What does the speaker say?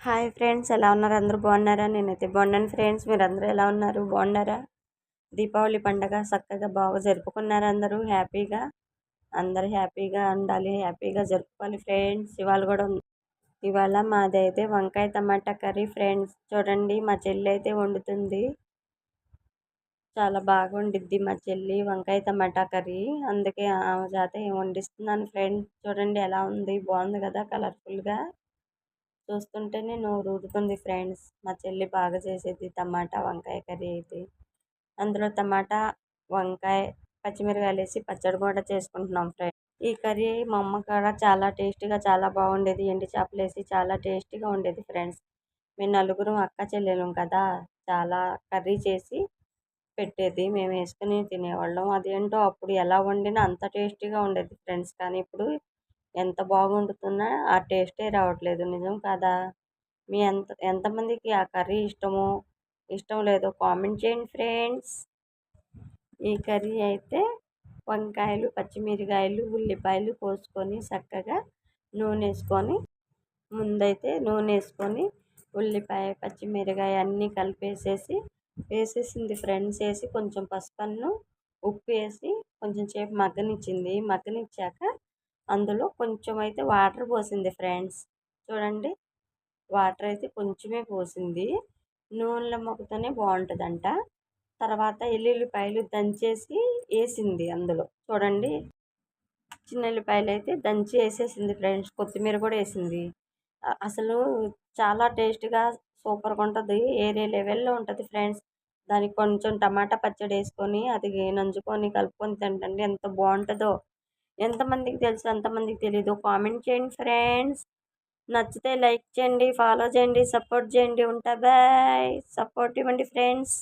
Hi friends, ఎలా ఉన్నారు? అందరూ బాగున్నారా? నేనైతే బాగున్నాను ఫ్రెండ్స్. మీరందరూ ఎలా ఉన్నారు? బాగున్నారా? దీపావళి పండగ చక్కగా బాగా జరుపుకున్నారు అందరూ హ్యాపీగా. అందరూ హ్యాపీగా ఉండాలి, హ్యాపీగా జరుపుకోవాలి ఫ్రెండ్స్. ఇవాళ మాదైతే వంకాయ టమాటా కర్రీ ఫ్రెండ్స్. చూడండి, మా చెల్లి అయితే వండుతుంది. చాలా బాగా వండిద్ది మా చెల్లి వంకాయ టమాటా కర్రీ. అందుకే ఆమె చేత వండిస్తున్నాను ఫ్రెండ్స్. చూడండి ఎలా ఉంది, బాగుంది కదా కలర్ఫుల్గా. చూస్తుంటేనే నోరూరుతుంది ఫ్రెండ్స్. మా చెల్లి బాగా చేసేది టమాటా వంకాయ కర్రీ అయితే. అందులో టమాటా, వంకాయ, పచ్చిమిరపకాయలేసి పచ్చడి కూడా చేసుకుంటున్నాం ఫ్రెండ్స్. ఈ కర్రీ మా అమ్మ కూడా చాలా టేస్టీగా చాలా బాగుండేది. ఎండు చేపలేసి చాలా టేస్టీగా ఉండేది ఫ్రెండ్స్. మేము నలుగురం అక్క చెల్లెలం కదా, చాలా కర్రీ చేసి పెట్టేది. మేము వేసుకుని తినేవాళ్ళం. అదేంటో అప్పుడు ఎలా వండినా అంత టేస్టీగా ఉండేది ఫ్రెండ్స్. కానీ ఇప్పుడు ఎంత బాగుండుతున్నా ఆ టేస్టే రావట్లేదు. నిజం కాదా? ఎంతమందికి ఆ కర్రీ ఇష్టమో, ఇష్టం లేదో కామెంట్ చేయండి ఫ్రెండ్స్. ఈ కర్రీ అయితే వంకాయలు, పచ్చిమిరకాయలు, ఉల్లిపాయలు కోసుకొని చక్కగా నూనె వేసుకొని, ముందైతే నూనె వేసుకొని ఉల్లిపాయ, పచ్చిమిరకాయ అన్నీ వేసేసింది ఫ్రెండ్స్. వేసి కొంచెం పసుపన్ను, ఉప్పు వేసి కొంచెం సేపు మగ్గనిచ్చింది. మగ్గనిచ్చాక అందులో కొంచెం అయితే వాటర్ పోసింది ఫ్రెండ్స్. చూడండి, వాటర్ అయితే కొంచెమే పోసింది. నూనెలో మగ్గుతూనే బాగుంటుందంట. తర్వాత ఎల్లుల్లిపాయలు దంచేసి వేసింది అందులో. చూడండి, చిన్న ఎల్లిపాయలు అయితే దంచి వేసేసింది ఫ్రెండ్స్. కొత్తిమీర కూడా వేసింది. అసలు చాలా టేస్ట్గా సూపర్గా ఉంటుంది. ఏరే లెవెల్లో ఉంటుంది ఫ్రెండ్స్. దానికి కొంచెం టమాటా పచ్చడి వేసుకొని అది నంచుకొని కలుపుకొని తింటండి ఎంత బాగుంటుందో. ఎంతమందికి తెలుసు, ఎంతమందికి తెలీదు కామెంట్ చేయండి ఫ్రెండ్స్. నచ్చితే లైక్ చేయండి, ఫాలో చేయండి, సపోర్ట్ చేయండి. ఉంటా బాయ్. సపోర్ట్ ఇవ్వండి ఫ్రెండ్స్.